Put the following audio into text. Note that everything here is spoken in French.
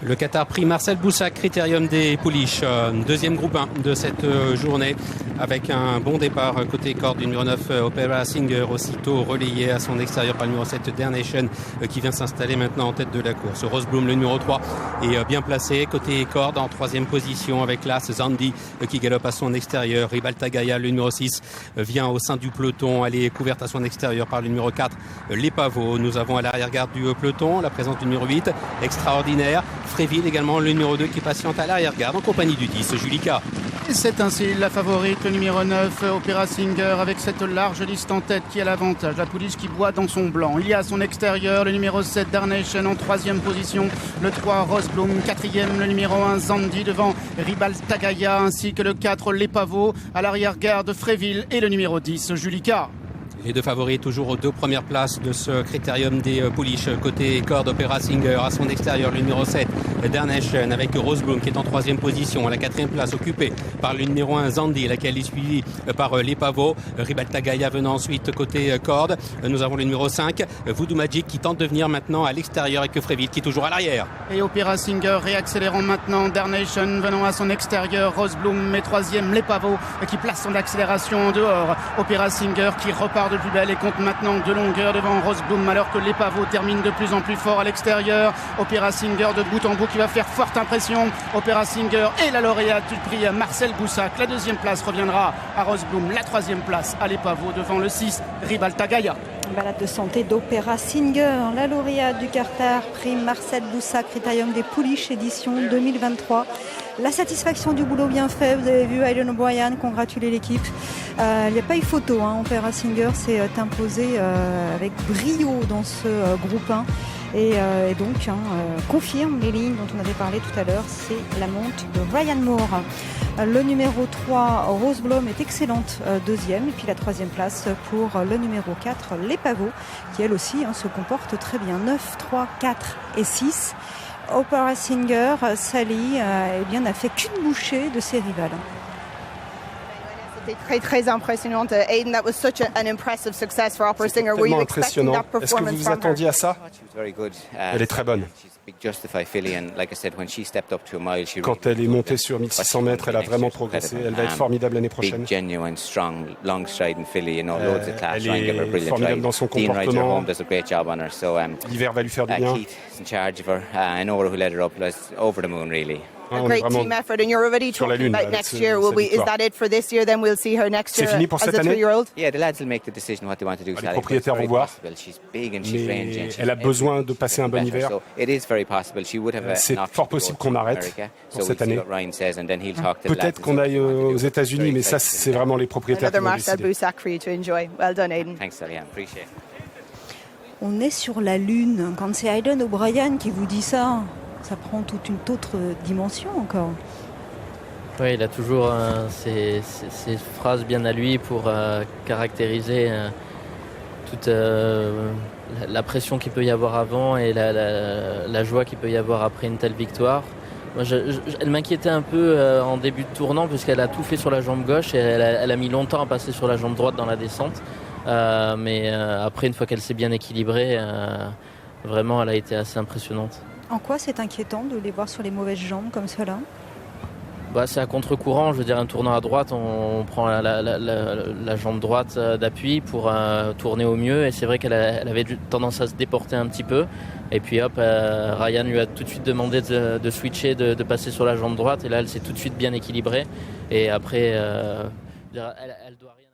Le Qatar Prix Marcel Boussac, Critérium des Pouliches, deuxième groupe 1 de cette journée avec un bon départ côté corde du numéro 9 Opera Singer, aussitôt relayé à son extérieur par le numéro 7 Dernation qui vient s'installer maintenant en tête de la course. Rose Bloom, le numéro 3, est bien placé côté corde en troisième position avec l'As Zandi qui galope à son extérieur. Ribalta Gaia, le numéro 6, vient au sein du peloton, elle est couverte à son extérieur par le numéro 4 Les Pavots. Nous avons à l'arrière-garde du peloton la présence du numéro 8 Extraordinaire, Fréville également, le numéro 2 qui patiente à l'arrière-garde en compagnie du 10 Julika. C'est ainsi la favorite, le numéro 9 Opera Singer, avec cette large liste en tête qui a l'avantage. La pouliche qui boit dans son blanc. Il y a à son extérieur le numéro 7 Darnation en troisième position, le 3 Rose Bloom, quatrième le numéro 1 Zandi, devant Ribalta Gaia ainsi que le 4 Les Pavots, à l'arrière-garde Fréville et le numéro 10 Julika. Les deux favoris toujours aux deux premières places de ce critérium des pouliches. Côté corde, Opera Singer à son extérieur, le numéro 7 Dernation avec Rose Bloom qui est en troisième position. À la quatrième place occupée par le numéro 1 Zandi, laquelle est suivie par Les Pavots. Ribalta Gaia venant ensuite côté corde. Nous avons le numéro 5 Voodoo Magic qui tente de venir maintenant à l'extérieur avec Fréville qui est toujours à l'arrière. Et Opera Singer réaccélérant maintenant, Darnation venant à son extérieur, Rose Bloom et troisième Les Pavots qui place son accélération en dehors. Opera Singer qui repart de plus belle et compte maintenant de longueur devant Rose Bloom alors que Les Pavots termine de plus en plus fort à l'extérieur. Opera Singer de bout en bout qui va faire forte impression. Opera Singer et la lauréate du prix Marcel Boussac. La deuxième place reviendra à Rose Bloom, la troisième place à Les Pavots devant le 6 Ribalta Gaia. Balade de santé d'Opera Singer, la lauréate du Qatar Prix Marcel Boussac, Critérium des Pouliches édition 2023. La satisfaction du boulot bien fait, vous avez vu Aidan O'Brien congratuler l'équipe. Il n'y a pas eu photo, Opera Singer s'est imposé avec brio dans ce groupe 1. Et donc confirme les lignes dont on avait parlé tout à l'heure, c'est la monte de Ryan Moore. Le numéro 3, Rose Bloom, est excellente deuxième. Et puis la troisième place pour le numéro 4, Les Pavots, qui elle aussi se comporte très bien. 9, 3, 4 et 6. Opera Singer, Sally, n'a fait qu'une bouchée de ses rivales. Très très impressionnante. Aidan, that was such an impressive success for Opera Singer. Were you expecting that performance? Est-ce que vous vous attendiez à ça? Elle est très bonne. Quand elle est montée sur 1600 mètres, elle a vraiment progressé. Elle va être formidable l'année prochaine. Elle est formidable dans son comportement. L'hiver va lui faire du bien. A great team effort, and you're already talking about next year. Is that it for this year? Then we'll see her next year as a 3-year-old. Les propriétaires vont voir, mais elle a besoin de passer un bon hiver. C'est fort possible qu'on arrête pour cette année. Peut-être qu'on aille aux États-Unis, mais ça, c'est vraiment les propriétaires qui vont décider. On est sur la Lune. Quand c'est Aidan O'Brien qui vous dit ça, ça prend toute une autre dimension encore. Oui, il a toujours ces phrases bien à lui pour caractériser toute la pression qu'il peut y avoir avant et la joie qu'il peut y avoir après une telle victoire. Moi, elle m'inquiétait un peu en début de tournant puisqu'elle a tout fait sur la jambe gauche et elle a mis longtemps à passer sur la jambe droite dans la descente. Mais après, une fois qu'elle s'est bien équilibrée, vraiment, elle a été assez impressionnante. En quoi c'est inquiétant de les voir sur les mauvaises jambes comme cela ? C'est à contre-courant, je veux dire un tournant à droite, on prend la jambe droite d'appui pour tourner au mieux et c'est vrai qu'elle avait tendance à se déporter un petit peu et puis hop, Ryan lui a tout de suite demandé de switcher, de passer sur la jambe droite et là elle s'est tout de suite bien équilibrée et après elle doit rien.